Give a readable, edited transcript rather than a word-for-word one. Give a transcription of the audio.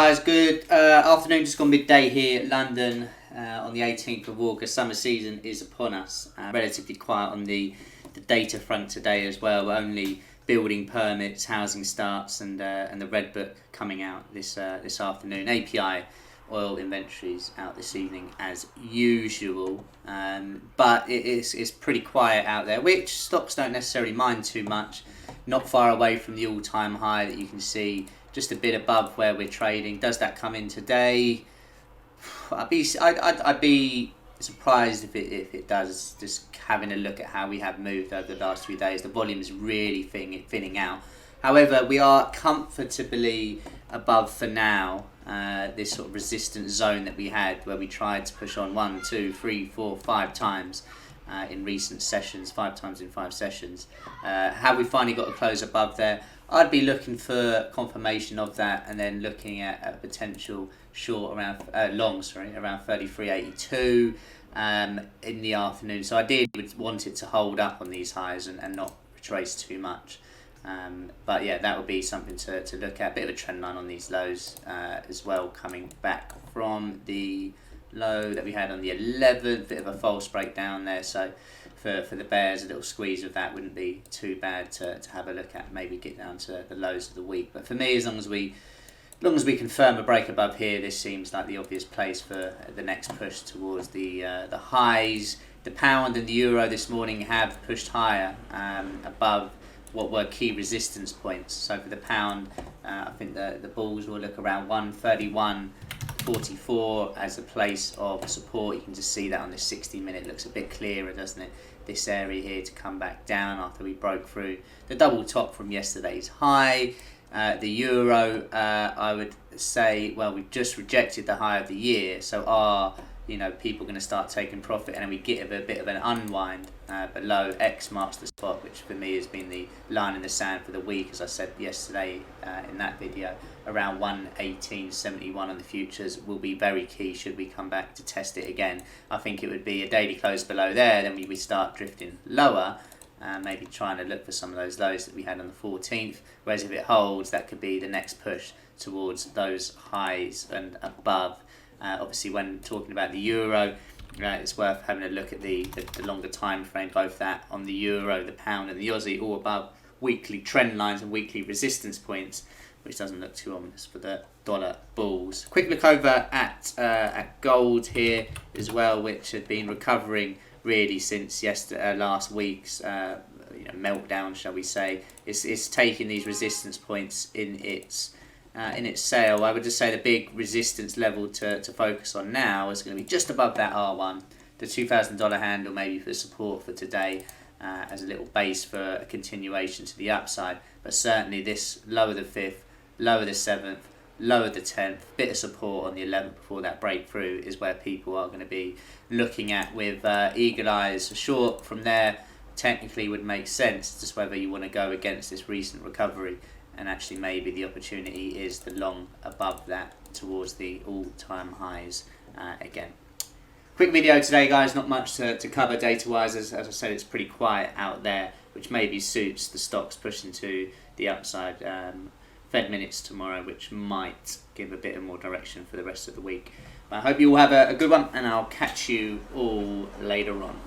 Guys, good afternoon, just gone midday here, London, on the 18th of August. Summer season is upon us. Relatively quiet on the data front today as well. Only building permits, housing starts, and the Red Book coming out this afternoon. API oil inventories out this evening as usual, but it's pretty quiet out there, which stocks don't necessarily mind too much. Not far away from the all-time high that you can see, just a bit above where we're trading. Does that come in today? I'd be surprised if it does. Just having a look at how we have moved over the last few days, the volume is really thinning out. However, we are comfortably above for now this sort of resistance zone that we had, where we tried to push on 1, 2, 3, 4, 5 times in recent sessions, 5 times in 5 sessions. Have we finally got a close above there? I'd be looking for confirmation of that, and then looking at a potential short around around 33.82 in the afternoon. So I would want it to hold up on these highs and not retrace too much. But yeah, that would be something to look at. Bit of a trend line on these lows as well, coming back from the low that we had on the 11th. Bit of a false breakdown there, so for the bears, a little squeeze of that wouldn't be too bad to have a look at. Maybe get down to the lows of the week. But for me, as long as we confirm a break above here, this seems like the obvious place for the next push towards the highs. The pound and the euro this morning have pushed higher above what were key resistance points. So for the pound, I think the bulls will look around 131.44 as a place of support. You can just see that on this 60-minute. Looks a bit clearer, doesn't it? This area here to come back down after we broke through the double top from yesterday's high. The euro, I would say, well, we've just rejected the high of the year, so are people going to start taking profit, and then we get a bit of an unwind below. X marks the spot, which for me has been the line in the sand for the week, as I said yesterday in that video. Around 118.71 on the futures will be very key should we come back to test it again. I think it would be a daily close below there, then we start drifting lower, maybe trying to look for some of those lows that we had on the 14th, whereas if it holds, that could be the next push towards those highs and above. Obviously, when talking about the euro, it's worth having a look at the longer time frame, both that on the euro, the pound and the Aussie, all above weekly trend lines and weekly resistance points, which doesn't look too ominous for the dollar bulls. Quick look over at gold here as well, which had been recovering really since last week's meltdown, shall we say. It's taking these resistance points in its sale. I would just say the big resistance level to focus on now is going to be just above that R1, the $2,000 handle, maybe for support for today, as a little base for a continuation to the upside. But certainly this lower the 5th, lower the 7th, lower the 10th, bit of support on the 11th before that breakthrough is where people are going to be looking at with eagle eyes. Short from there technically would make sense, just whether you want to go against this recent recovery, and actually maybe the opportunity is the long above that towards the all-time highs again. Quick video today, guys, not much to cover data-wise. As I said, it's pretty quiet out there, which maybe suits the stocks pushing to the upside. Fed minutes tomorrow, which might give a bit of more direction for the rest of the week. But I hope you all have a good one, and I'll catch you all later on.